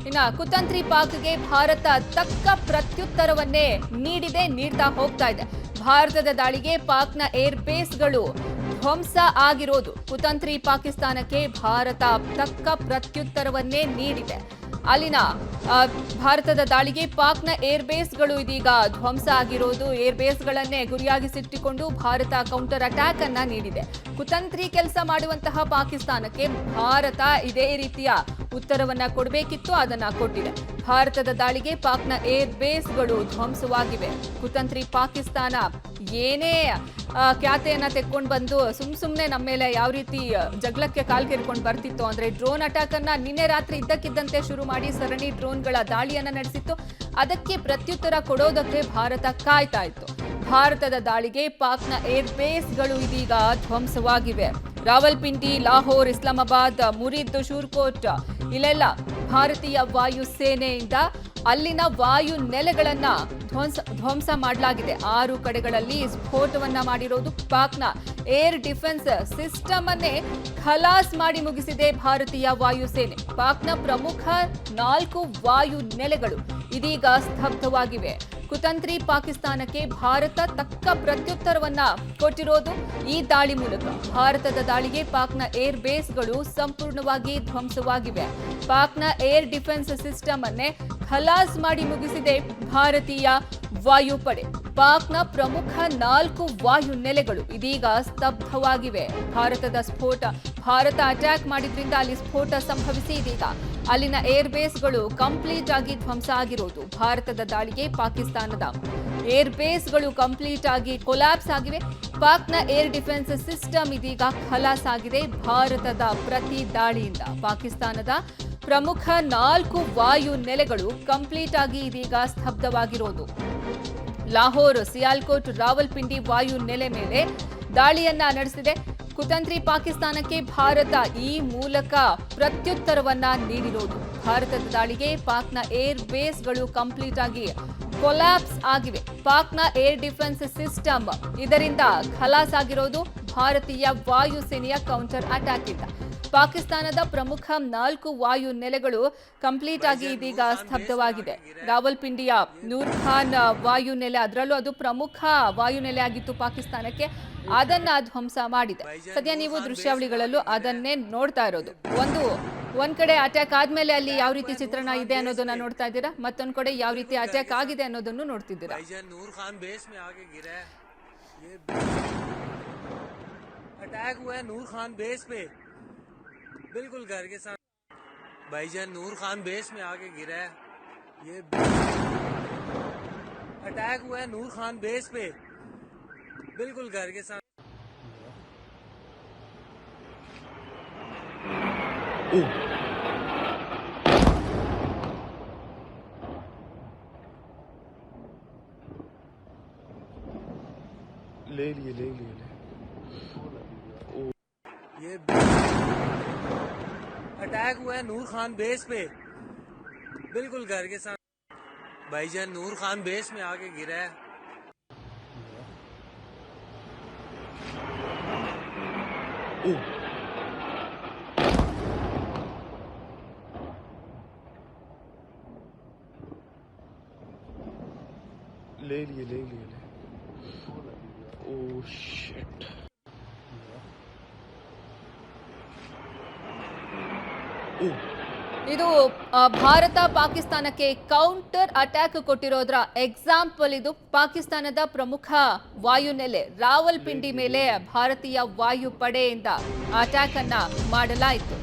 ಇನ್ನು ಕುತಂತ್ರಿ ಪಾಕ್ಗೆ ಭಾರತ ತಕ್ಕ ಪ್ರತ್ಯುತ್ತರವನ್ನೇ ನೀಡ್ತಾ ಹೋಗ್ತಾ ಇದೆ. ಭಾರತದ ದಾಳಿಗೆ ಪಾಕ್ನ ಏರ್ ಬೇಸ್ಗಳು ಧ್ವಂಸ ಆಗಿರೋದು. ಕುತಂತ್ರಿ ಪಾಕಿಸ್ತಾನಕ್ಕೆ ಭಾರತ ತಕ್ಕ ಪ್ರತ್ಯುತ್ತರವನ್ನೇ ನೀಡಿದೆ. ಅಲ್ಲಿನ ಭಾರತದ ದಾಳಿಗೆ ಪಾಕ್ನ ಏರ್ ಬೇಸ್ಗಳು ಇದೀಗ ಧ್ವಂಸ ಆಗಿರೋದು. ಏರ್ ಬೇಸ್ಗಳನ್ನೇ ಗುರಿಯಾಗಿಸಿಟ್ಟುಕೊಂಡು ಭಾರತ ಕೌಂಟರ್ ಅಟ್ಯಾಕ್ ಅನ್ನ ನೀಡಿದೆ. ಕುತಂತ್ರಿ ಕೆಲಸ ಮಾಡುವಂತಹ ಪಾಕಿಸ್ತಾನಕ್ಕೆ ಭಾರತ ಇದೇ ರೀತಿಯ ಉತ್ತರವನ್ನ ಕೊಡಬೇಕಿತ್ತು, ಅದನ್ನ ಕೊಟ್ಟಿದೆ. ಭಾರತದ ದಾಳಿಗೆ ಪಾಕ್ನ ಏರ್ ಬೇಸ್ಗಳು ಧ್ವಂಸವಾಗಿವೆ. ಕುತಂತ್ರಿ ಪಾಕಿಸ್ತಾನ ಏನೇ ಖ್ಯಾತೆಯನ್ನ ತೆಕ್ಕೊಂಡು ಬಂದು ಸುಮ್ನೆ ನಮ್ಮ ಮೇಲೆ ಯಾವ ರೀತಿ ಜಗಳಕ್ಕೆ ಕಾಲ್ಗೆರ್ಕೊಂಡು ಬರ್ತಿತ್ತು ಅಂದ್ರೆ ಡ್ರೋನ್ ಅಟ್ಯಾಕ್ ಅನ್ನ ನಿನ್ನೆ ರಾತ್ರಿ ಇದ್ದಕ್ಕಿದ್ದಂತೆ ಶುರು ಮಾಡಿ ಸರಣಿ ಡ್ರೋನ್ಗಳ ದಾಳಿಯನ್ನ ನಡೆಸಿತ್ತು. ಅದಕ್ಕೆ ಪ್ರತ್ಯುತ್ತರ ಕೊಡೋದಕ್ಕೆ ಭಾರತ ಕಾಯ್ತಾ ಇತ್ತು. ಭಾರತದ ದಾಳಿಗೆ ಪಾಕ್ನ ಏರ್ ಬೇಸ್ಗಳು ಇದೀಗ ಧ್ವಂಸವಾಗಿವೆ. ರಾವಲ್ಪಿಂಡಿ, ಲಾಹೋರ್, ಇಸ್ಲಾಮಾಬಾದ್, ಮುರಿದ್, ಶೂರ್ಕೋಟ್ ಇಲ್ಲೆಲ್ಲ ಭಾರತೀಯ ವಾಯುಸೇನೆಯಿಂದ ಅಲ್ಲಿನ ವಾಯು ನೆಲೆಗಳನ್ನ ಧ್ವಂಸ ಮಾಡಲಾಗಿದೆ. 6 ಕಡೆಗಳಲ್ಲಿ ಸ್ಫೋಟವನ್ನ ಮಾಡಿರೋದು. ಪಾಕ್ನ ಏರ್ ಡಿಫೆನ್ಸ್ ಸಿಸ್ಟಮ್ ಅನ್ನೇ ಖಲಾಸ್ ಮಾಡಿ ಮುಗಿಸಿದೆ ಭಾರತೀಯ ವಾಯುಸೇನೆ. ಪಾಕ್ನ ಪ್ರಮುಖ 4 ವಾಯು ನೆಲೆಗಳು ಇದೀಗ ಸ್ತಬ್ಧವಾಗಿವೆ. ಕುತಂತ್ರಿ ಪಾಕಿಸ್ತಾನಕ್ಕೆ ಭಾರತ ತಕ್ಕ ಪ್ರತ್ಯುತ್ತರವನ್ನ ಕೊಟ್ಟಿರೋದು ಈ ದಾಳಿ ಮೂಲಕ. ಭಾರತದ ದಾಳಿಗೆ ಪಾಕ್ನ ಏರ್ ಬೇಸ್ಗಳು ಸಂಪೂರ್ಣವಾಗಿ ಧ್ವಂಸವಾಗಿವೆ. ಪಾಕ್ನ ಏರ್ ಡಿಫೆನ್ಸ್ ಸಿಸ್ಟಮ್ ಅನ್ನೇ ಖಲಾಸ್ ಮಾಡಿ ಮುಗಿಸಿದೆ ಭಾರತೀಯ ವಾಯುಪಡೆ. ಪಾಕ್ನ ಪ್ರಮುಖ 4 ವಾಯು ನೆಲೆಗಳು ಇದೀಗ ಸ್ತಬ್ಧವಾಗಿವೆ. ಭಾರತ ಅಟ್ಯಾಕ್ ಮಾಡಿದ್ರಿಂದ ಅಲ್ಲಿ ಸ್ಫೋಟ ಸಂಭವಿಸಿ ಇದೀಗ ಅಲ್ಲಿನ ಏರ್ ಬೇಸ್ಗಳು ಕಂಪ್ಲೀಟ್ ಆಗಿ ಧ್ವಂಸ ಆಗಿರೋದು. ಭಾರತದ ದಾಳಿಗೆ ಪಾಕಿಸ್ತಾನದ ಏರ್ ಬೇಸ್ಗಳು ಕಂಪ್ಲೀಟ್ ಆಗಿ ಕೊಲ್ಯಾಪ್ಸ್ ಆಗಿವೆ. ಪಾಕ್ನ ಏರ್ ಡಿಫೆನ್ಸ್ ಸಿಸ್ಟಮ್ ಇದೀಗ ಖಲಾಸ್ ಆಗಿದೆ. ಭಾರತದ ಪ್ರತಿ ದಾಳಿಯಿಂದ ಪಾಕಿಸ್ತಾನದ ಪ್ರಮುಖ 4 ವಾಯು ನೆಲೆಗಳು ಕಂಪ್ಲೀಟ್ ಆಗಿ ಇದೀಗ ಸ್ತಬ್ಧವಾಗಿರೋದು. ಲಾಹೋರ್, ಸಿಯಾಲ್ಕೋಟ್, ರಾವಲ್ಪಿಂಡಿ ವಾಯು ನೆಲೆ ಮೇಲೆ ದಾಳಿಯನ್ನ ನಡೆಸಿದೆ. ಕುತಂತ್ರಿ ಪಾಕಿಸ್ತಾನಕ್ಕೆ ಭಾರತ ಈ ಮೂಲಕ ಪ್ರತ್ಯುತ್ತರವನ್ನ ನೀಡಿರೋದು. ಭಾರತದ ದಾಳಿಗೆ ಪಾಕ್ನ ಏರ್ ಬೇಸ್ಗಳು ಕಂಪ್ಲೀಟ್ ಆಗಿ ಕೊಲ್ಯಾಪ್ಸ್ ಆಗಿವೆ. ಪಾಕ್ನ ಏರ್ ಡಿಫೆನ್ಸ್ ಸಿಸ್ಟಮ್ ಇದರಿಂದ ಖಲಾಸ್ ಆಗಿರೋದು ಭಾರತೀಯ ವಾಯುಸೇನೆಯ ಕೌಂಟರ್ ಅಟ್ಯಾಕ್ ಇಂದ. ಪಾಕಿಸ್ತಾನದ ಪ್ರಮುಖ 4 ವಾಯು ನೆಲೆಗಳು ಕಂಪ್ಲೀಟ್ ಆಗಿ ಇದೀಗ ಸ್ತಬ್ಧವಾಗಿದೆ. ರಾವಲ್ಪಿಂಡಿಯ ನೂರ್ ಖಾನ್ ವಾಯು ನೆಲೆ, ಅದರಲ್ಲೂ ಅದು ಪ್ರಮುಖ ವಾಯು ನೆಲೆ ಆಗಿತ್ತು ಪಾಕಿಸ್ತಾನಕ್ಕೆ, ಅದನ್ನ ಧ್ವಂಸ ಮಾಡಿದೆ. ಸದ್ಯ ನೀವು ದೃಶ್ಯಾವಳಿಗಳಲ್ಲೂ ಅದನ್ನೇ ನೋಡ್ತಾ ಇರೋದು. ಒಂದ್ ಕಡೆ ಅಟ್ಯಾಕ್ ಆದ್ಮೇಲೆ ಅಲ್ಲಿ ಯಾವ ರೀತಿ ಚಿತ್ರಣ ಇದೆ ಅನ್ನೋದನ್ನ ನೋಡ್ತಾ ಇದ್ದೀರಾ, ಮತ್ತೊಂದ್ ಕಡೆ ಯಾವ ರೀತಿ ಅಟ್ಯಾಕ್ ಆಗಿದೆ ಅನ್ನೋದನ್ನು ನೋಡ್ತಿದ್ದೀರಾ. बिल्कुल घर के साथ भाईजान नूर खान बेस में आके गिरा है। ये अटैक हुआ है नूर खान बेस पे, बिल्कुल घर के साथ। ले लिए ये अटैक हुआ है नूर खान बेस पे, बिल्कुल घर के साथ। भाईजान नूर खान बेस में आके गिरा है। ले लिए ओह शिट। ಇದು ಭಾರತ ಪಾಕಿಸ್ತಾನಕ್ಕೆ ಕೌಂಟರ್ ಅಟ್ಯಾಕ್ ಕೊಟ್ಟಿರೋದ್ರ ಎಕ್ಸಾಂಪಲ್. ಇದು ಪಾಕಿಸ್ತಾನದ ಪ್ರಮುಖ ವಾಯುನೆಲೆ ರಾವಲ್ಪಿಂಡಿ ಮೇಲೆ ಭಾರತೀಯ ವಾಯುಪಡೆಯಿಂದ ಅಟ್ಯಾಕ್ ಅನ್ನ ಮಾಡಲಾಯಿತು.